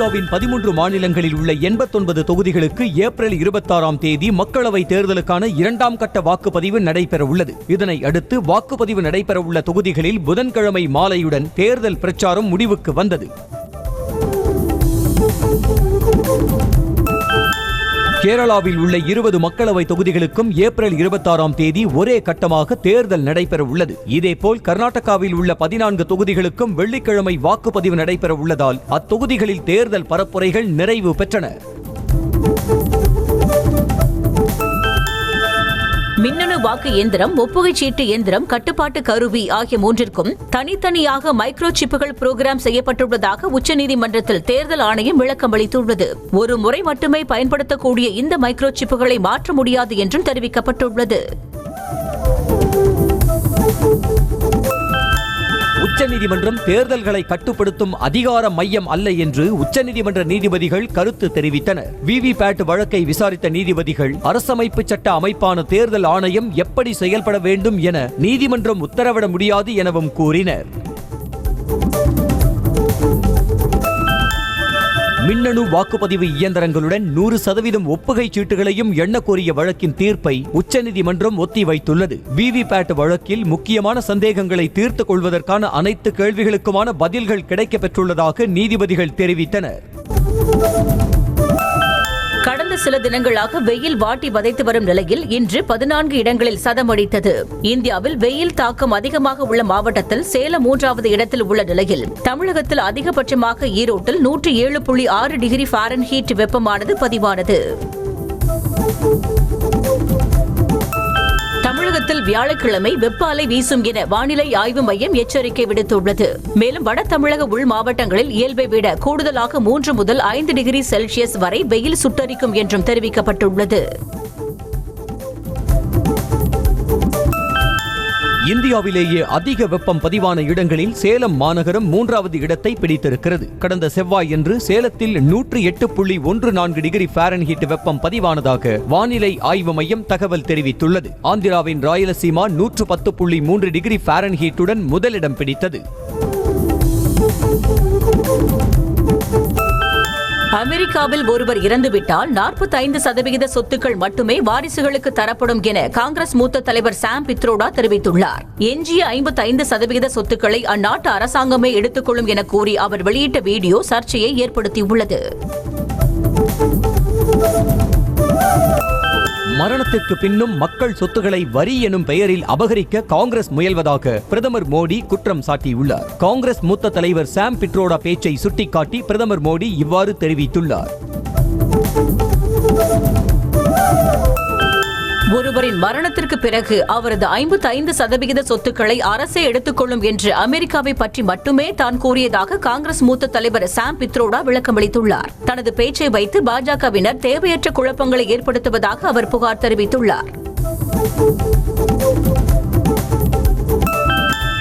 இந்தியாவின் 13 மாநிலங்களில் உள்ள 89 தொகுதிகளுக்கு ஏப்ரல் 26ஆம் தேதி மக்களவை தேர்தலுக்கான 2ஆம் கட்ட வாக்குப்பதிவு நடைபெற உள்ளது. இதனை அடுத்து வாக்குப்பதிவு நடைபெற உள்ள தொகுதிகளில் புதன்கிழமை மாலையுடன் தேர்தல் பிரச்சாரம் முடிவுக்கு வந்தது. கேரளாவில் உள்ள 20 மக்களவை தொகுதிகளுக்கும் ஏப்ரல் 26ஆம் தேதி ஒரே கட்டமாக தேர்தல் நடைபெற உள்ளது. இதேபோல் கர்நாடகாவில் உள்ள 14 தொகுதிகளுக்கும் வெள்ளிக்கிழமை வாக்குப்பதிவு நடைபெற உள்ளதால் அத்தொகுதிகளில் தேர்தல் பரப்புரைகள் நிறைவு பெற்றன. மின்னணு வாக்கு இயந்திரம், ஒப்புகை சீட்டு இயந்திரம், கட்டுப்பாட்டு கருவி ஆகிய மூன்றிற்கும் தனித்தனியாக மைக்ரோ சிப்புகள் புரோகிராம் செய்யப்பட்டுள்ளதாக உச்சநீதிமன்றத்தில் தேர்தல் ஆணையம் விளக்கம் அளித்துள்ளது. ஒரு முறை மட்டுமே பயன்படுத்தக்கூடிய இந்த மைக்ரோ சிப்புகளை மாற்ற முடியாது என்றும் தெரிவிக்கப்பட்டுள்ளது. உச்சநீதிமன்றம் தேர்தல்களை கட்டுப்படுத்தும் அதிகார மையம் அல்ல என்று உச்சநீதிமன்ற நீதிபதிகள் கருத்து தெரிவித்தனர். விவிபேட் வழக்கை விசாரித்த நீதிபதிகள் அரசமைப்பு சட்ட அமைப்பான தேர்தல் ஆணையம் எப்படி செயல்பட வேண்டும் என நீதிமன்றம் உத்தரவிட முடியாது எனவும் கூறினர். மின்னணு வாக்குப்பதிவு இயந்திரங்களுடன் 100% ஒப்புகை சீட்டுகளையும் எண்ண கோரிய வழக்கின் தீர்ப்பை உச்சநீதிமன்றம் ஒத்திவைத்துள்ளது. விவிபேட் வழக்கில் முக்கியமான சந்தேகங்களை தீர்த்துக் கொள்வதற்கான அனைத்து கேள்விகளுக்குமான பதில்கள் கிடைக்கப் பெற்றுள்ளதாக நீதிபதிகள் தெரிவித்தனர். கடந்த சில தினங்களாக வெயில் வாட்டி வதைத்து வரும் நிலையில் இன்று 14 இடங்களில் சதமடித்தது. இந்தியாவில் வெயில் தாக்கம் அதிகமாக உள்ள மாவட்டத்தில் சேலம் 3வது இடத்தில் உள்ள நிலையில் தமிழகத்தில் அதிகபட்சமாக ஈரோட்டில் 107.6 டிகிரி ஃபாரன்ஹீட் வெப்பமானது பதிவானது. தமிழகத்தில் வியாழக்கிழமை வெப்ப அலை வீசும் என வானிலை ஆய்வு மையம் எச்சரிக்கை விடுத்துள்ளது. மேலும் வட தமிழக உள் மாவட்டங்களில் இயல்பை விட கூடுதலாக 3 முதல் 5 டிகிரி செல்சியஸ் வரை வெயில் சுட்டரிக்கும் என்றும் தெரிவிக்கப்பட்டுள்ளது. இந்தியாவிலேயே அதிக வெப்பம் பதிவான இடங்களில் சேலம் மாநகரம் 3வது இடத்தை பிடித்திருக்கிறது. கடந்த செவ்வாயன்று சேலத்தில் 108.14 டிகிரி ஃபாரன்ஹீட் வெப்பம் பதிவானதாக வானிலை ஆய்வு மையம் தகவல் தெரிவித்துள்ளது. ஆந்திராவின் ராயலசீமா 110.3 டிகிரி ஃபாரன்ஹீட்டுடன் முதலிடம் பிடித்தது. அமெரிக்காவில் ஒருவர் இறந்துவிட்டால் 45% சொத்துக்கள் மட்டுமே வாரிசுகளுக்கு தரப்படும் என காங்கிரஸ் மூத்த தலைவர் சாம் பித்ரோடா தெரிவித்துள்ளார். எஞ்சிய 55% சொத்துக்களை அந்நாட்டு அரசாங்கமே எடுத்துக்கொள்ளும் என கூறி அவர் வெளியிட்ட வீடியோ சர்ச்சையை ஏற்படுத்தியுள்ளது. மரணத்திற்கு பின்னும் மக்கள் சொத்துக்களை வரி எனும் பெயரில் அபகரிக்க காங்கிரஸ் முயல்வதாக பிரதமர் மோடி குற்றம் சாட்டியுள்ளார். காங்கிரஸ் மூத்த தலைவர் சாம் பிட்ரோடா பேச்சை சுட்டிக்காட்டி பிரதமர் மோடி இவ்வாறு தெரிவித்துள்ளார். ஒருவரின் மரணத்திற்கு பிறகு அவரது 55% சொத்துக்களை அரசே எடுத்துக்கொள்ளும் என்று அமெரிக்காவை பற்றி மட்டுமே தான் கூறியதாக காங்கிரஸ் மூத்த தலைவர் சாம் பித்ரோடா விளக்கமளித்துள்ளார். தனது பேச்சை வைத்து பாஜகவினர் தேவையற்ற குழப்பங்களை ஏற்படுத்துவதாக அவர் புகார் தெரிவித்துள்ளார்.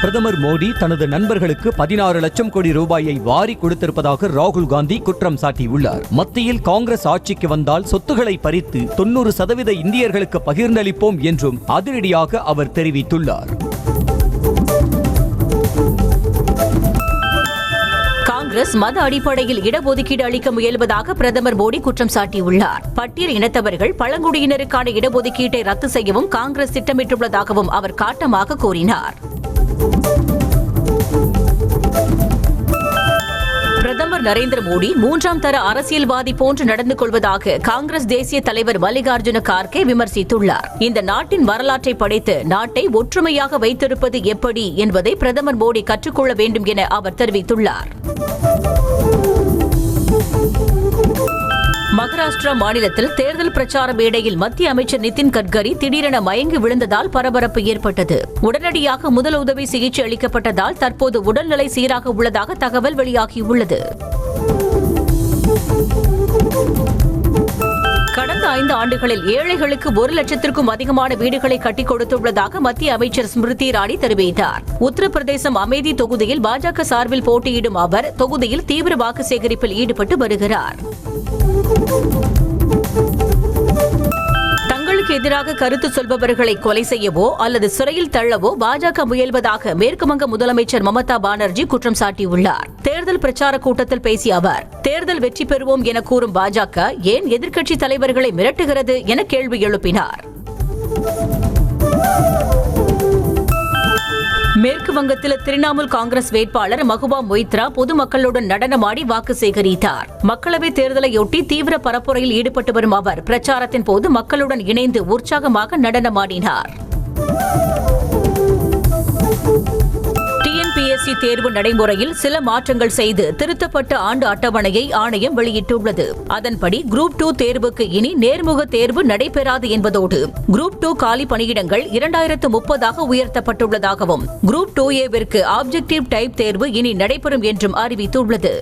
பிரதமர் மோடி தனது நண்பர்களுக்கு 16 லட்சம் கோடி ரூபாயை வாரி கொடுத்திருப்பதாக ராகுல் காந்தி குற்றம் சாட்டியுள்ளார். மத்தியில் காங்கிரஸ் ஆட்சிக்கு வந்தால் சொத்துக்களை பறித்து 90% இந்தியர்களுக்கு பகிர்ந்தளிப்போம் என்றும் அதிரடியாக அவர் தெரிவித்துள்ளார். காங்கிரஸ் மத அடிப்படையில் இடஒதுக்கீடு அளிக்க முயல்வதாக பிரதமர் மோடி குற்றம் சாட்டியுள்ளார். பட்டியல் இனத்தவர்கள் பழங்குடியினருக்கான இடஒதுக்கீட்டை ரத்து செய்யவும் காங்கிரஸ் திட்டமிட்டுள்ளதாகவும் அவர் காட்டமாக கூறினார். பிரதமர் நரேந்திர மோடி 3ஆம் தர அரசியல்வாதி போன்று நடந்து கொள்வதாக காங்கிரஸ் தேசிய தலைவர் மல்லிகார்ஜுன கார்கே விமர்சித்துள்ளார். இந்த நாட்டின் வரலாற்றை படைத்து நாட்டை ஒற்றுமையாக வைத்திருப்பது எப்படி என்பதை பிரதமர் மோடி கற்றுக்கொள்ள வேண்டும் என அவர் தெரிவித்துள்ளார். மகாராஷ்டிரா மாநிலத்தில் தேர்தல் பிரச்சார மேடையில் மத்திய அமைச்சர் நிதின் கட்கரி திடீரென மயங்கி விழுந்ததால் பரபரப்பு ஏற்பட்டது. உடனடியாக முதலுதவி சிகிச்சை அளிக்கப்பட்டதால் தற்போது உடல்நிலை சீராக உள்ளதாக தகவல் வெளியாகியுள்ளது. கடந்த 5 ஆண்டுகளில் ஏழைகளுக்கு 1 லட்சத்திற்கும் அதிகமான வீடுகளை கட்டிக் கொடுத்துள்ளதாக மத்திய அமைச்சர் ஸ்மிருதி இரானி தெரிவித்தார். உத்தரப்பிரதேசம் அமேதி தொகுதியில் பாஜக சார்பில் போட்டியிடும் அவர் தொகுதியில் தீவிர வாக்கு சேகரிப்பில் ஈடுபட்டு வருகிறார். தனக்கு எதிராக கருத்து சொல்பவர்களை கொலை செய்யவோ அல்லது சிறையில் தள்ளவோ பாஜக முயல்வதாக மேற்குவங்க முதலமைச்சர் மமதா பானர்ஜி குற்றம் சாட்டியுள்ளார். தேர்தல் பிரச்சார கூட்டத்தில் பேசிய அவர், தேர்தல் வெற்றி பெறுவோம் என கூறும் பாஜக ஏன் எதிர்க்கட்சி தலைவர்களை மிரட்டுகிறது என கேள்வி எழுப்பினார். மேற்கு வங்கத்தில் திரிணாமுல் காங்கிரஸ் வேட்பாளர் மகுவா மொய்த்ரா பொதுமக்களுடன் நடனமாடி வாக்கு சேகரித்தார். மக்களவைத் தேர்தலையொட்டி தீவிர பரப்புரையில் ஈடுபட்டு வரும் அவர் பிரச்சாரத்தின் போது மக்களுடன் இணைந்து உற்சாகமாக நடனமாடினார். டிஎன்பிஎஸ்சி தேர்வு நடைமுறையில் சில மாற்றங்கள் செய்து திருத்தப்பட்ட ஆண்டு அட்டவணையை ஆணையம் வெளியிட்டுள்ளது. அதன்படி குரூப் 2 தேர்வுக்கு இனி நேர்முக தேர்வு நடைபெறாது என்பதோடு குரூப் 2 காலி பணியிடங்கள் 2030 உயர்த்தப்பட்டுள்ளதாகவும் குரூப் 2A ஆப்ஜெக்டிவ் டைப் தேர்வு இனி நடைபெறும் என்றும் அறிவித்துள்ளது.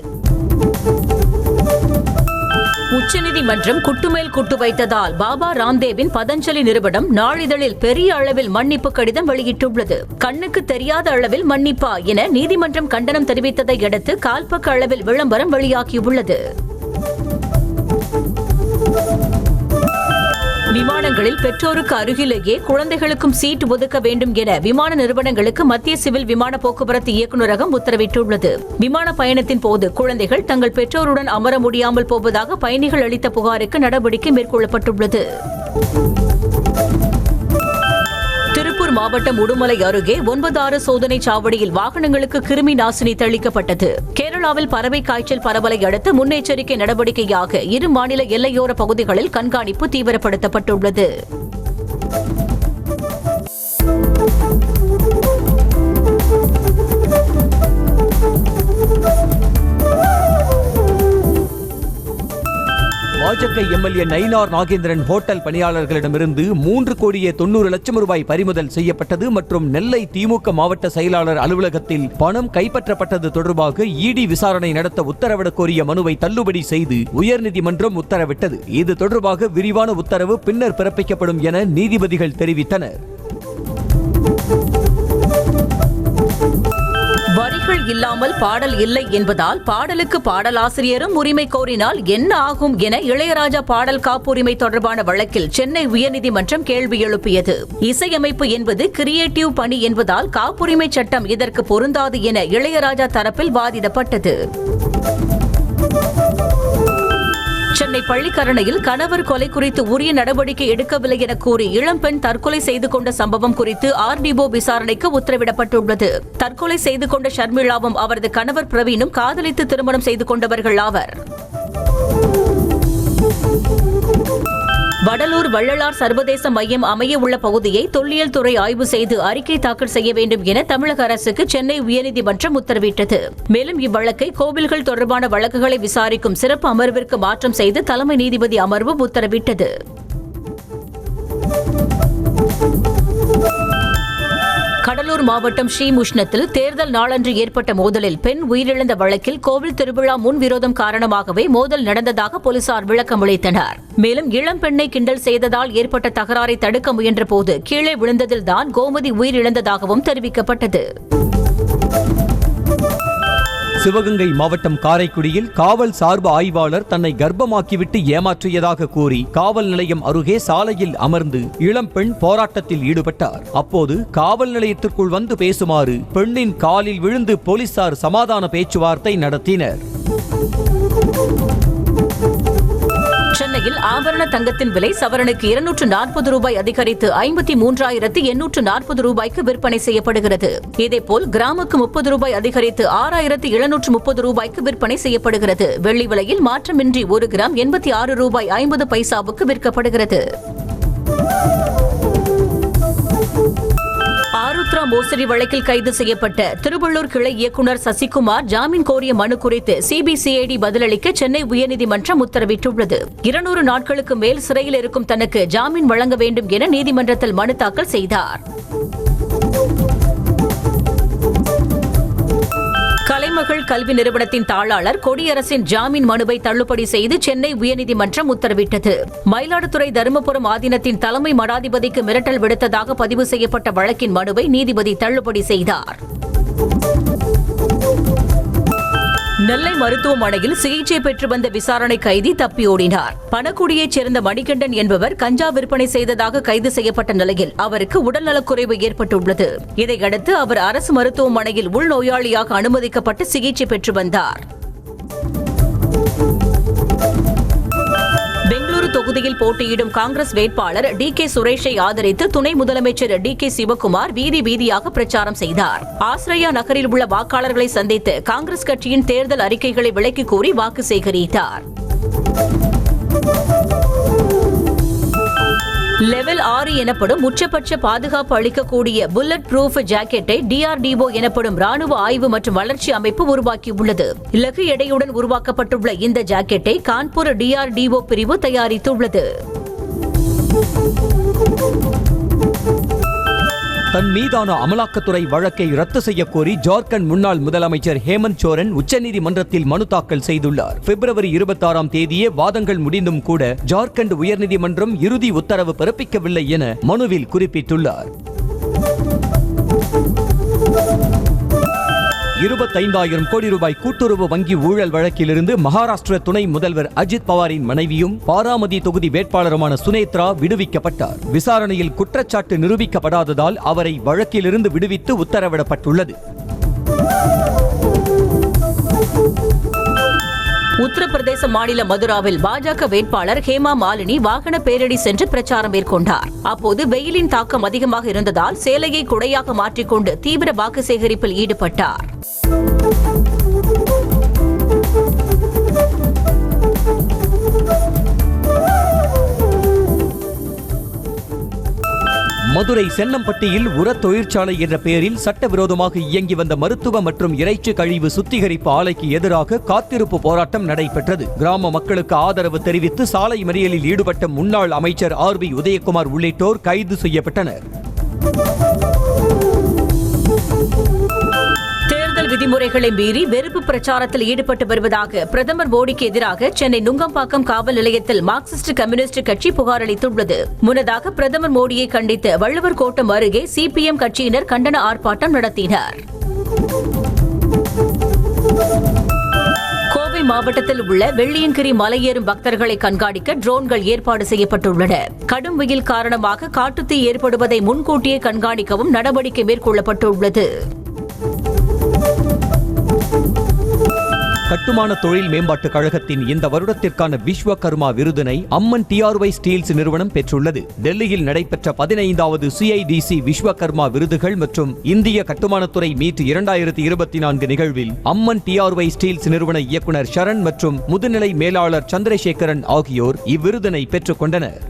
உச்சநீதிமன்றம் குட்டுமேல் குட்டு வைத்ததால் பாபா ராம்தேவின் பதஞ்சலி நிறுவனம் நாளிதழில் பெரிய அளவில் மன்னிப்பு கடிதம் வெளியிட்டுள்ளது. கண்ணுக்கு தெரியாத அளவில் மன்னிப்பா என நீதிமன்றம் கண்டனம் தெரிவித்ததை அடுத்து கால்பக்க அளவில் விளம்பரம் வெளியாகியுள்ளது. விமானங்களில் பெற்றோருக்கு அருகிலேயே குழந்தைகளுக்கும் சீட் ஒதுக்க வேண்டும் என விமான நிறுவனங்களுக்கு மத்திய சிவில் விமான போக்குவரத்து இயக்குநரகம் உத்தரவிட்டுள்ளது. விமான பயணத்தின் போது குழந்தைகள் தங்கள் பெற்றோருடன் அமர முடியாமல் போவதாக பயணிகள் அளித்த புகாருக்கு நடவடிக்கை மேற்கொள்ளப்பட்டுள்ளது. திருப்பூர் மாவட்டம் உடுமலை அருகே 9-6 சோதனை சாவடியில் வாகனங்களுக்கு கிருமி நாசினி தெளிக்கப்பட்டது. கேரளாவில் பறவை காய்ச்சல் பரவலை அடுத்து முன்னெச்சரிக்கை நடவடிக்கையாக இரு மாநில எல்லையோர பகுதிகளில் கண்காணிப்பு தீவிரப்படுத்தப்பட்டுள்ளது. பாஜக எம்எல்ஏ நயினார் நாகேந்திரன் ஹோட்டல் பணியாளர்களிடமிருந்து 3,90,00,000 ரூபாய் பறிமுதல் செய்யப்பட்டது மற்றும் நெல்லை திமுக மாவட்ட செயலாளர் அலுவலகத்தில் பணம் கைப்பற்றப்பட்டது தொடர்பாக இடி விசாரணை நடத்த உத்தரவிடக் கோரிய மனுவை தள்ளுபடி செய்து உயர்நீதிமன்றம் உத்தரவிட்டது. இது தொடர்பாக விரிவான உத்தரவு பின்னர் பிறப்பிக்கப்படும் என நீதிபதிகள் தெரிவித்தனர். வரிகள் இல்லாமல் பாடல் இல்லை என்பதால் பாடலுக்கு பாடலாசிரியரும் உரிமை கோரினால் என்ன ஆகும் என இளையராஜா பாடல் காப்புரிமை தொடர்பான வழக்கில் சென்னை உயர்நீதிமன்றம் கேள்வி எழுப்பியது. இசையமைப்பு என்பது கிரியேட்டிவ் பணி என்பதால் காப்புரிமை சட்டம் இதற்கு பொருந்தாது என இளையராஜா தரப்பில் வாதிடப்பட்டது. சென்னை பள்ளிக்கரணையில் கணவர் கொலை குறித்து உரிய நடவடிக்கை எடுக்கவில்லை என கூறி இளம்பெண் தற்கொலை செய்து கொண்ட சம்பவம் குறித்து ஆர்டிஓ விசாரணைக்கு உத்தரவிடப்பட்டுள்ளது. தற்கொலை செய்து கொண்ட ஷர்மிளாவும் அவரது கணவர் பிரவீனும் காதலித்து திருமணம் செய்து கொண்டவர்கள் ஆவர். வடலூர் வள்ளலார் சர்வதேச மையம் அமைய உள்ள பகுதியை தொல்லியல் துறை ஆய்வு செய்து அறிக்கை தாக்கல் செய்ய வேண்டும் என தமிழக அரசுக்கு சென்னை உயர்நீதிமன்றம் உத்தரவிட்டது. மேலும் இவ்வழக்கை கோவில்கள் தொடர்பான வழக்குகளை விசாரிக்கும் சிறப்பு அமர்விற்கு மாற்றம் செய்து தலைமை நீதிபதி அமர்வு உத்தரவிட்டது. கடலூர் மாவட்டம் ஸ்ரீமுஷ்ணத்தில் தேர்தல் நாளன்று ஏற்பட்ட மோதலில் பெண் உயிரிழந்த வழக்கில் கோவில் திருவிழா முன்விரோதம் காரணமாகவே மோதல் நடந்ததாக போலீசார் விளக்கமளித்தனர். மேலும் இளம்பெண்ணை கிண்டல் செய்ததால் ஏற்பட்ட தகராறை தடுக்க முயன்றபோது கீழே விழுந்ததில்தான் கோமதி உயிரிழந்ததாகவும் தெரிவிக்கப்பட்டது. சிவகங்கை மாவட்டம் காரைக்குடியில் காவல் சார்பு ஆய்வாளர் தன்னை கர்ப்பமாக்கிவிட்டு ஏமாற்றியதாக கூறி காவல் நிலையம் அருகே சாலையில் அமர்ந்து இளம்பெண் போராட்டத்தில் ஈடுபட்டார். அப்போது காவல் நிலையத்திற்குள் வந்து பேசுமாறு பெண்ணின் காலில் விழுந்து போலீசார் சமாதான பேச்சுவார்த்தை நடத்தினர். சென்னையில் ஆபரண தங்கத்தின் விலை சவரனுக்கு 240 ரூபாய் அதிகரித்து 53,840 ரூபாய்க்கு விற்பனை செய்யப்படுகிறது. இதேபோல் கிராமுக்கு 30 ரூபாய் அதிகரித்து 6,730 ரூபாய்க்கு விற்பனை செய்யப்படுகிறது. வெள்ளி விலையில் மாற்றமின்றி 1 கிராம் 86 ரூபாய் 50 பைசாவுக்கு விற்கப்படுகிறது. ஆருத்ரா மோசடி வழக்கில் கைது செய்யப்பட்ட திருவள்ளூர் கிளை இயக்குநர் சசிகுமார் ஜாமீன் கோரிய மனு குறித்து சிபிசிஐடி பதிலளிக்க சென்னை உயர்நீதிமன்றம் உத்தரவிட்டுள்ளது. 200 நாட்களுக்கு மேல் சிறையில் இருக்கும் தனக்கு ஜாமீன் வழங்க வேண்டும் என நீதிமன்றத்தில் மனு தாக்கல் செய்தார். கலைமகள் கல்வி நிறுவனத்தின் தாளாளர் கொடியரசின் ஜாமீன் மனுவை தள்ளுபடி செய்து சென்னை உயர்நீதிமன்றம் உத்தரவிட்டது. மயிலாடுதுறை தருமபுரம் ஆதீனத்தின் தலைமை மடாதிபதிக்கு மிரட்டல் விடுத்ததாக பதிவு செய்யப்பட்ட வழக்கின் மனுவை நீதிபதி தள்ளுபடி செய்தார். நெல்லை மருத்துவமனையில் சிகிச்சை பெற்று வந்த விசாரணை கைதி தப்பியோடினார். பணக்குடியைச் சேர்ந்த மணிகண்டன் என்பவர் கஞ்சா விற்பனை செய்ததாக கைது செய்யப்பட்ட நிலையில் அவருக்கு உடல்நலக்குறைவு ஏற்பட்டுள்ளது. இதையடுத்து அவர் அரசு மருத்துவமனையில் உள்நோயாளியாக அனுமதிக்கப்பட்டு சிகிச்சை பெற்று வந்தார். பெங்களூரு தொகுதியில் போட்டியிடும் காங்கிரஸ் வேட்பாளர் DK சுரேஷை ஆதரித்து துணை முதலமைச்சர் DK சிவக்குமார் வீதி வீதியாக பிரச்சாரம் செய்தார். ஆஸ்ரயா நகரில் உள்ள வாக்காளர்களை சந்தித்து காங்கிரஸ் கட்சியின் தேர்தல் அறிக்கைகளை விளக்கி கூறி வாக்கு சேகரித்தார். லெவல் 6 எனப்படும் உச்சபட்ச பாதுகாப்பு அளிக்கக்கூடிய புல்லட் ப்ரூஃப் ஜாக்கெட்டை DRDO எனப்படும் ராணுவ ஆய்வு மற்றும் வளர்ச்சி அமைப்பு உருவாக்கியுள்ளது. இலகு எடையுடன் உருவாக்கப்பட்டுள்ள இந்த ஜாக்கெட்டை கான்பூர் DRDO பிரிவு தயாரித்துள்ளது. தன் மீதான அமலாக்கத்துறை வழக்கை ரத்து செய்யக்கோரி ஜார்க்கண்ட் முன்னாள் முதலமைச்சர் ஹேமந்த் சோரன் உச்சநீதிமன்றத்தில் மனு தாக்கல் செய்துள்ளார். பிப்ரவரி 26ஆம் தேதியே வாதங்கள் முடிந்தும் கூட ஜார்க்கண்ட் உயர்நீதிமன்றம் இறுதி உத்தரவு பிறப்பிக்கவில்லை என மனுவில் குறிப்பிட்டுள்ளார். 25,000 கோடி ரூபாய் கூட்டுறவு வங்கி ஊழல் வழக்கிலிருந்து மகாராஷ்டிர துணை முதல்வர் அஜித் பவாரின் மனைவியும் பாராமதி தொகுதி வேட்பாளருமான சுனேத்ரா விடுவிக்கப்பட்டார். விசாரணையில் குற்றச்சாட்டு நிரூபிக்கப்படாததால் அவரை வழக்கிலிருந்து விடுவித்து உத்தரவிடப்பட்டுள்ளது. உத்தரப்பிரதேச மாநில மதுராவில் பாஜக வேட்பாளர் ஹேமா மாலினி வாகன பேரணி சென்று பிரச்சாரம் மேற்கொண்டார். அப்போது வெயிலின் தாக்கம் அதிகமாக இருந்ததால் சேலையை குடையாக மாற்றிக்கொண்டு தீவிர வாக்கு சேகரிப்பில் ஈடுபட்டார். மதுரை சென்னம்பட்டியில் உர தொழிற்சாலை என்ற பெயரில் சட்டவிரோதமாக இயங்கி வந்த மருத்துவ மற்றும் இறைச்சி கழிவு சுத்திகரிப்பு ஆலைக்கு எதிராக காத்திருப்பு போராட்டம் நடைபெற்றது. கிராம மக்களுக்கு ஆதரவு தெரிவித்து சாலை மறியலில் ஈடுபட்ட முன்னாள் அமைச்சர் RB உதயகுமார் உள்ளிட்டோர் கைது செய்யப்பட்டனர். தேர்தல் விதிமுறைகளை மீறி வெறுப்பு பிரச்சாரத்தில் ஈடுபட்டு வருவதாக பிரதமர் மோடிக்கு எதிராக சென்னை நுங்கம்பாக்கம் காவல் நிலையத்தில் மார்க்சிஸ்ட் கம்யூனிஸ்ட் கட்சி புகார் அளித்துள்ளது. முன்னதாக பிரதமர் மோடியை கண்டித்து வள்ளுவர் கோட்டம் அருகே CPM கட்சியினர் கண்டன ஆர்ப்பாட்டம் நடத்தினர். கோவை மாவட்டத்தில் உள்ள வெள்ளியங்கிரி மலையேறும் பக்தர்களை கண்காணிக்க ட்ரோன்கள் ஏற்பாடு செய்யப்பட்டுள்ளன. கடும் வெயில் காரணமாக காட்டுத்தீ ஏற்படுவதை முன்கூட்டியே கண்காணிக்கவும் நடவடிக்கை மேற்கொள்ளப்பட்டுள்ளது. கட்டுமான தொழில் மேம்பாட்டுக் கழகத்தின் இந்த வருடத்திற்கான விஸ்வகர்மா விருதினை அம்மன் TRY ஸ்டீல்ஸ் நிறுவனம் பெற்றுள்ளது. டெல்லியில் நடைபெற்ற 15வது CIDC விஸ்வகர்மா விருதுகள் மற்றும் இந்திய கட்டுமானத்துறை மீட் 2024 நிகழ்வில் அம்மன் TRY ஸ்டீல்ஸ் நிறுவன இயக்குனர் சரண் மற்றும் முதுநிலை மேலாளர் சந்திரசேகரன் ஆகியோர் இவ்விருதினை பெற்றுக் கொண்டனர்.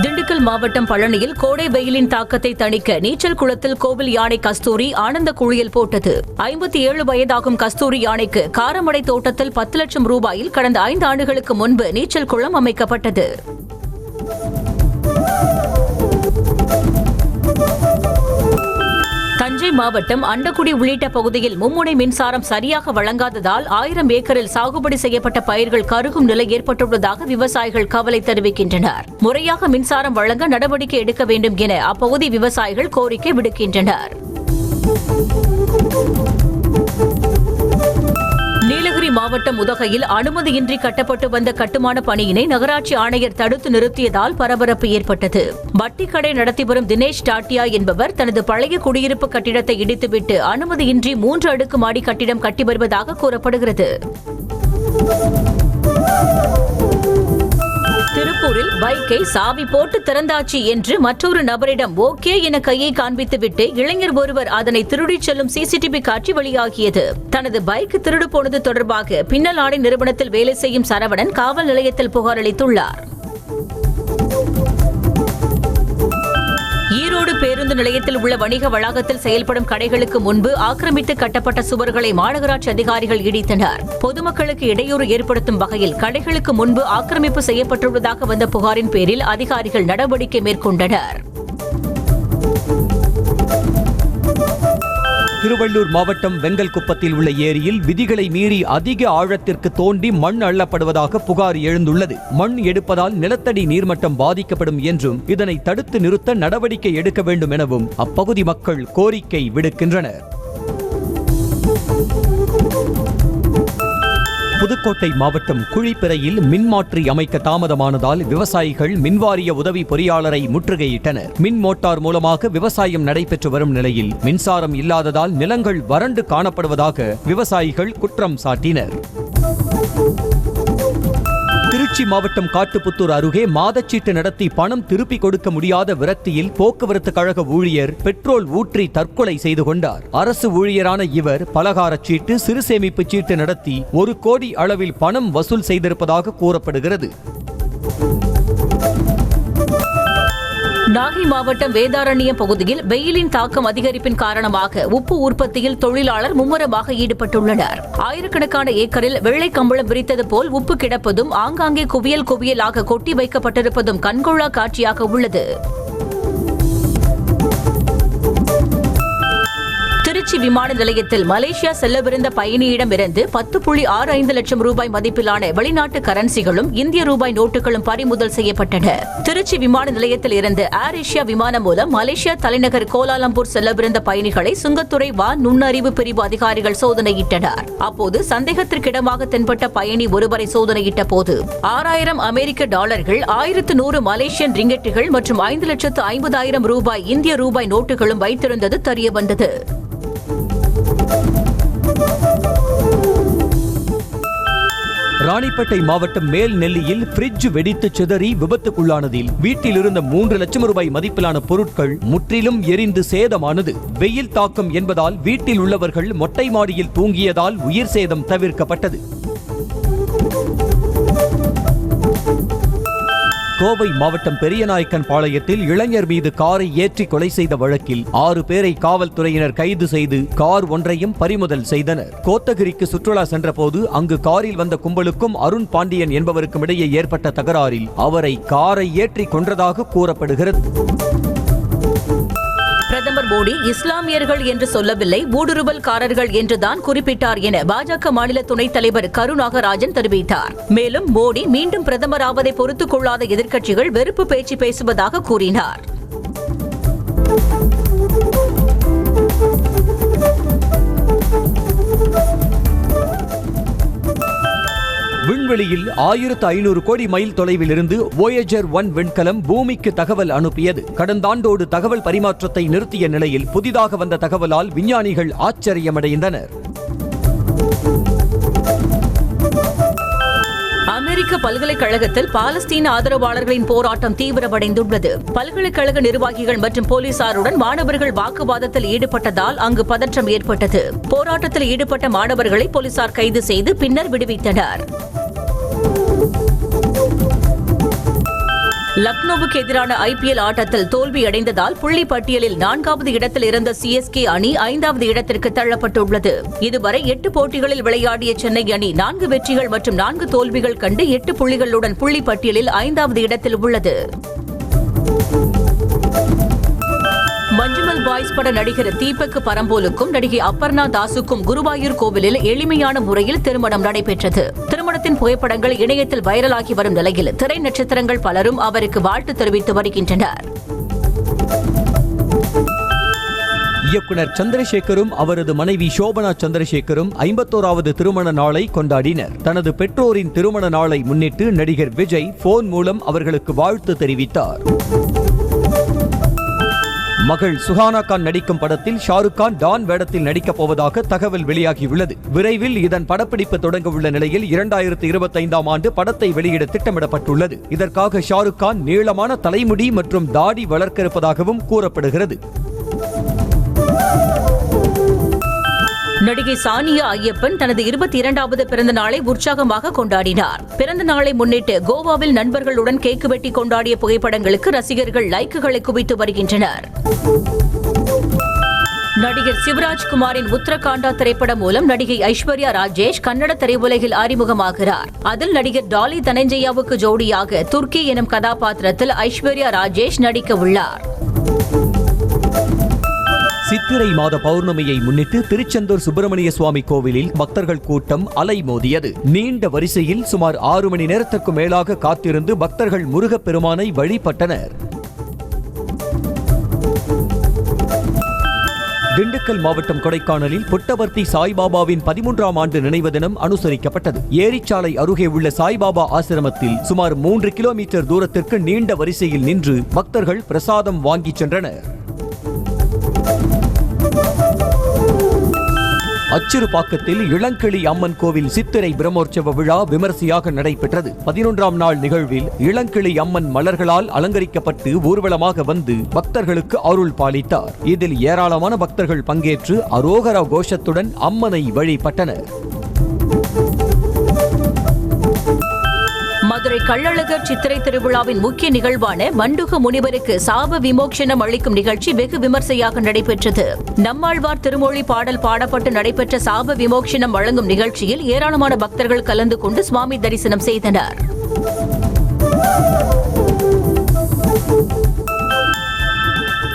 திண்டுக்கல் மாவட்டம் பழனியில் கோடை வெயிலின் தாக்கத்தை தணிக்க நீச்சல் குளத்தில் கோவில் யானை கஸ்தூரி ஆனந்த குளியல் போட்டது. 57 வயதாகும் கஸ்தூரி யானைக்கு காரமடை தோட்டத்தில் 10 லட்சம் ரூபாயில் கடந்த 5 ஆண்டுகளுக்கு முன்பு நீச்சல் குளம் அமைக்கப்பட்டது. தஞ்சை மாவட்டம் அண்டக்குடி உள்ளிட்ட பகுதியில் மும்முனை மின்சாரம் சரியாக வழங்காததால் 1000 ஏக்கரில் சாகுபடி செய்யப்பட்ட பயிர்கள் கருகும் நிலை ஏற்பட்டுள்ளதாக விவசாயிகள் கவலை தெரிவிக்கின்றனர். முறையாக மின்சாரம் வழங்க நடவடிக்கை எடுக்க வேண்டும் என அப்பகுதி விவசாயிகள் கோரிக்கை விடுக்கின்றனர். நீலகிரி மாவட்டம் உதகையில் அனுமதியின்றி கட்டப்பட்டு வந்த கட்டுமான பணியினை நகராட்சி ஆணையர் தடுத்து நிறுத்தியதால் பரபரப்பு ஏற்பட்டது. வட்டி கடை நடத்தி வரும் தினேஷ் டாட்டியா என்பவர் தனது பழைய குடியிருப்பு கட்டிடத்தை இடித்துவிட்டு அனுமதியின்றி 3 அடுக்கு மாடி கட்டிடம் கட்டி வருவதாக கூறப்படுகிறது. திருப்பூரில் பைக்கை சாவி போட்டு திறந்தாச்சு என்று மற்றொரு நபரிடம் ஓகே என கையை காண்பித்துவிட்டு இளைஞர் ஒருவர் அதனை திருடிச் செல்லும் CCTV காட்சி வெளியாகியது. தனது பைக் திருடு போனது தொடர்பாக பின்னல் ஆடை நிறுவனத்தில் வேலை செய்யும் சரவணன் காவல் நிலையத்தில் புகார் அளித்துள்ளார். ஈரோடு பேருந்து நிலையத்தில் உள்ள வணிக வளாகத்தில் செயல்படும் கடைகளுக்கு முன்பு ஆக்கிரமித்து கட்டப்பட்ட சுவர்களை மாநகராட்சி அதிகாரிகள் இடித்தனர். பொதுமக்களுக்கு இடையூறு ஏற்படுத்தும் வகையில் கடைகளுக்கு முன்பு ஆக்கிரமிப்பு செய்யப்பட்டுள்ளதாக வந்த புகாரின் பேரில் அதிகாரிகள் நடவடிக்கை மேற்கொண்டனர். திருவள்ளூர் மாவட்டம் வெங்கல்குப்பத்தில் உள்ள ஏரியில் விதிகளை மீறி அதிக ஆழத்திற்கு தோண்டி மண் அள்ளப்படுவதாக புகார் எழுந்துள்ளது. மண் எடுப்பதால் நிலத்தடி நீர்மட்டம் பாதிக்கப்படும் என்றும் இதனை தடுத்து நிறுத்த நடவடிக்கை எடுக்க வேண்டும் எனவும் அப்பகுதி மக்கள் கோரிக்கை விடுக்கின்றனர். புதுக்கோட்டை மாவட்டம் குழிப்பிறையில் மின்மாற்றி அமைக்க தாமதமானதால் விவசாயிகள் மின்வாரிய உதவி பொறியாளரை முற்றுகையிட்டனர். மின் மோட்டார் மூலமாக விவசாயம் நடைபெற்று வரும் நிலையில் மின்சாரம் இல்லாததால் நிலங்கள் வறண்டு காணப்படுவதாக விவசாயிகள் குற்றம் சாட்டினர். திருச்சி மாவட்டம் காட்டுப்புத்தூர் அருகே மாதச்சீட்டு நடத்தி பணம் திருப்பிக் கொடுக்க முடியாத விரக்தியில் போக்குவரத்து கழக ஊழியர் பெட்ரோல் ஊற்றி தற்கொலை செய்து கொண்டார். அரசு ஊழியரான இவர் பலகாரச் சீட்டு, சிறு சேமிப்பு சீட்டு நடத்தி 1 கோடி அளவில் பணம் வசூல் செய்திருப்பதாக கூறப்படுகிறது. நாகை மாவட்டம் வேதாரண்யம் பகுதியில் வெயிலின் தாக்கம் அதிகரிப்பின் காரணமாக உப்பு உற்பத்தியில் தொழிலாளர் மும்முரமாக ஈடுபட்டுள்ளனர். ஆயிரக்கணக்கான ஏக்கரில் வெள்ளை கம்பளம் விரித்தது போல் உப்பு கிடப்பதும் ஆங்காங்கே குவியல் குவியலாக கொட்டி வைக்கப்பட்டிருப்பதும் கண்கொள்ளா காட்சியாக உள்ளது. திருச்சி விமான நிலையத்தில் மலேசியா செல்லவிருந்த பயணியிடமிருந்து 10.65 லட்சம் ரூபாய் மதிப்பிலான வெளிநாட்டு கரன்சிகளும் இந்திய ரூபாய் நோட்டுகளும் பறிமுதல் செய்யப்பட்டன. திருச்சி விமான நிலையத்தில் இருந்து ஏர் ஏசியா விமானம் மூலம் மலேசியா தலைநகர் கோலாலம்பூர் செல்லவிருந்த பயணிகளை சுங்கத்துறை வான் நுண்ணறிவு பிரிவு அதிகாரிகள் சோதனையிட்டனர். அப்போது சந்தேகத்திற்கிடமாக தென்பட்ட பயணி ஒருவரை சோதனையிட்ட போது 6000 அமெரிக்க டாலர்கள், 1100 மலேசியன் ரிங்கெட்டுகள் மற்றும் 5,50,000 ரூபாய் இந்திய ரூபாய் நோட்டுகளும் வைத்திருந்தது தெரியவந்தது. ராணிப்பேட்டை மாவட்டம் மேல் நெல்லியில் பிரிட்ஜ் வெடித்து சிதறி விபத்துக்குள்ளானதில் வீட்டில் இருந்த 3 லட்சம் ரூபாய் மதிப்பிலான பொருட்கள் முற்றிலும் எரிந்து சேதமானது. வெயில் தாக்கம் என்பதால் வீட்டில் உள்ளவர்கள் மொட்டை மாடியில் தூங்கியதால் உயிர் சேதம் தவிர்க்கப்பட்டது. கோவை மாவட்டம் பெரியநாயக்கன் பாளையத்தில் இளைஞர் மீது காரை ஏற்றி கொலை செய்த வழக்கில் 6 பேரை காவல்துறையினர் கைது செய்து கார் ஒன்றையும் பறிமுதல் செய்தனர். கோத்தகிரிக்கு சுற்றுலா சென்றபோது அங்கு காரில் வந்த கும்பலுக்கும் அருண் பாண்டியன் என்பவருக்கும் இடையே ஏற்பட்ட தகராறில் அவரை காரை ஏற்றி கொன்றதாக கூறப்படுகிறது. பிரதமர் மோடி இஸ்லாமியர்கள் என்று சொல்லவில்லை, ஊடுருவல்காரர்கள் என்றுதான் குறிப்பிட்டார் என பாஜக மாநில துணைத் தலைவர் கருநாகராஜன் தெரிவித்தார். மேலும் மோடி மீண்டும் பிரதமராவதை பொறுத்துக் கொள்ளாத எதிர்க்கட்சிகள் வெறுப்பு பேச்சு பேசுவதாக கூறினார். விண்வெளியில் 1500 கோடி மைல் தொலைவில் இருந்து Voyager 1 விண்கலம் பூமிக்கு தகவல் அனுப்பியது. கடந்த ஆண்டோடு தகவல் பரிமாற்றத்தை நிறுத்திய நிலையில் புதிதாக வந்த தகவலால் விஞ்ஞானிகள் ஆச்சரியமடைந்தனர். அமெரிக்க பல்கலைக்கழகத்தில் பாலஸ்தீன ஆதரவாளர்களின் போராட்டம் தீவிரமடைந்துள்ளது. பல்கலைக்கழக நிர்வாகிகள் மற்றும் போலீசாருடன் மாணவர்கள் வாக்குவாதத்தில் ஈடுபட்டதால் அங்கு பதற்றம் ஏற்பட்டது. போராட்டத்தில் ஈடுபட்ட மாணவர்களை போலீசார் கைது செய்து பின்னர் விடுவித்தனர். லக்னோவுக்கு எதிரான IPL ஆட்டத்தில் தோல்வியடைந்ததால் புள்ளி பட்டியலில் 4வது இடத்தில் இருந்த CSK அணி 5வது இடத்திற்கு தள்ளப்பட்டுள்ளது. இதுவரை 8 போட்டிகளில் விளையாடிய சென்னை அணி 4 வெற்றிகள் மற்றும் 4 தோல்விகள் கண்டு 8 புள்ளிகளுடன் புள்ளி பட்டியலில் 5வது இடத்தில் உள்ளது. மஞ்சுமல் பாய்ஸ் பட நடிகர் தீபக் பரம்போலுக்கும் நடிகை அப்பர்ணா தாஸுக்கும் குருவாயூர் கோவிலில் எளிமையான முறையில் திருமணம் நடைபெற்றது. திருமணத்தின் புகைப்படங்கள் இணையத்தில் வைரலாகி வரும் நிலையில் திரை நட்சத்திரங்கள் பலரும் அவருக்கு வாழ்த்து தெரிவித்து வருகின்றனர். இயக்குனர் சந்திரசேகரும் அவரது மனைவி சோபனா சந்திரசேகரும் 51வது திருமண நாளை கொண்டாடினர். தனது பெற்றோரின் திருமண நாளை முன்னிட்டு நடிகர் விஜய் போன் மூலம் அவர்களுக்கு வாழ்த்து தெரிவித்தார். மகள் சுஹானா கான் நடிக்கும் படத்தில் ஷாருக் கான் டான் வேடத்தில் நடிக்கப் போவதாக தகவல் வெளியாகியுள்ளது. விரைவில் இதன் படப்பிடிப்பு தொடங்க உள்ள நிலையில் 2025ஆம் ஆண்டு படத்தை வெளியிட திட்டமிடப்பட்டுள்ளது. இதற்காக ஷாருக் கான் நீளமான தலைமுடி மற்றும் தாடி வளர்க்க இருப்பதாகவும் கூறப்படுகிறது. நடிகை சானியா ஐயப்பன் தனது 22வது பிறந்த நாளை உற்சாகமாக கொண்டாடினார். பிறந்த நாளை முன்னிட்டு கோவாவில் நண்பர்களுடன் கேக் வெட்டி கொண்டாடிய புகைப்படங்களுக்கு ரசிகர்கள் லைக்குகளை குவித்து வருகின்றனர். நடிகர் சிவராஜ்குமாரின் உத்தரகாண்டா திரைப்படம் மூலம் நடிகை ஐஸ்வர்யா ராஜேஷ் கன்னட திரையுலகில் அறிமுகமாகிறார். அதில் நடிகர் டாலி தனஞ்சயாவுக்கு ஜோடியாக துர்க்கி எனும் கதாபாத்திரத்தில் ஐஸ்வர்யா ராஜேஷ் நடிக்க உள்ளார். சித்திரை மாத பௌர்ணமியை முன்னிட்டு திருச்செந்தூர் சுப்பிரமணிய சுவாமி கோவிலில் பக்தர்கள் கூட்டம் அலைமோதியது. நீண்ட வரிசையில் சுமார் 6 மணி நேரத்திற்கு மேலாக காத்திருந்து பக்தர்கள் முருகப்பெருமானை வழிபட்டனர். திண்டுக்கல் மாவட்டம் கொடைக்கானலில் புட்டபர்த்தி சாய்பாபாவின் 13ஆம் ஆண்டு நினைவு தினம் அனுசரிக்கப்பட்டது. ஏரிச்சாலை அருகே உள்ள சாய்பாபா ஆசிரமத்தில் சுமார் 3 கிலோமீட்டர் தூரத்திற்கு நீண்ட வரிசையில் நின்று பக்தர்கள் பிரசாதம் வாங்கிச் சென்றனர். அச்சிறுபாக்கத்தில் இளங்கிளி அம்மன் கோவில் சித்திரை பிரம்மோற்சவ விழா விமரிசையாக நடைபெற்றது. 11ஆம் நாள் நிகழ்வில் இளங்கிளி அம்மன் மலர்களால் அலங்கரிக்கப்பட்டு ஊர்வலமாக வந்து பக்தர்களுக்கு அருள் பாலித்தார். இதில் ஏராளமான பக்தர்கள் பங்கேற்று அரோகரா கோஷத்துடன் அம்மனை வழிபட்டனர். மதுரை கள்ளழகர் சித்திரை திருவிழாவின் முக்கிய நிகழ்வான மண்டுக முனிவருக்கு சாப விமோசனம் அளிக்கும் நிகழ்ச்சி வெகு விமர்சையாக நடைபெற்றது. நம்மாழ்வார் திருமொழி பாடல் பாடப்பட்டு நடைபெற்ற சாப விமோசனம் வழங்கும் நிகழ்ச்சியில் ஏராளமான பக்தர்கள் கலந்து கொண்டு சுவாமி தரிசனம் செய்தனர்.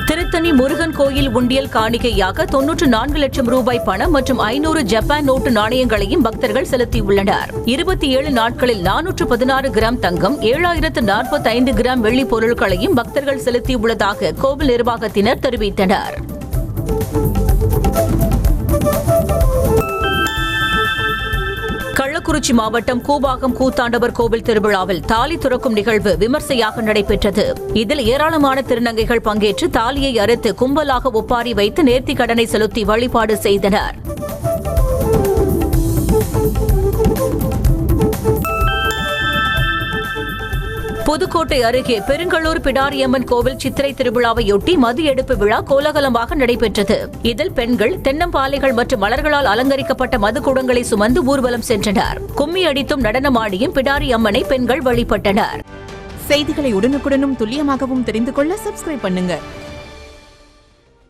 திருத்தணி முருகன் கோயில் உண்டியல் காணிக்கையாக 94 லட்சம் ரூபாய் பணம் மற்றும் 500 ஜப்பான் நோட்டு நாணயங்களையும் பக்தர்கள் செலுத்தியுள்ளனர். 27 நாட்களில் 416 கிராம் தங்கம், 7045 கிராம் வெள்ளி பொருட்களையும் பக்தர்கள் செலுத்தியுள்ளதாக கோவில் நிர்வாகத்தினர் தெரிவித்தனர். கள்ளக்குறிச்சி மாவட்டம் கூபாகம் கூத்தாண்டவர் கோவில் திருவிழாவில் தாலி துறக்கும் நிகழ்வு விமர்சையாக நடைபெற்றது. இதில் ஏராளமான திருநங்கைகள் பங்கேற்று தாலியை அறுத்து கும்பலாக ஒப்பாரி வைத்து நேர்த்திக் கடனை செலுத்தி வழிபாடு செய்தனர். புதுக்கோட்டை அருகே பெருங்களூர் பிடாரியம்மன் கோவில் சித்திரை திருவிழாவையொட்டி மது எடுப்பு விழா கோலாகலமாக நடைபெற்றது. இதில் பெண்கள் தென்னம்பாலைகள் மற்றும் மலர்களால் அலங்கரிக்கப்பட்ட மது குடங்களை சுமந்து ஊர்வலம் சென்றனர். கும்மி அடித்தும் நடனமாடியும் பிடாரியம்மனை பெண்கள் வழிபட்டனர். செய்திகளை உடனுக்குடனும் துல்லியமாகவும் தெரிந்து கொள்ள சப்ஸ்கிரைப் பண்ணுங்க.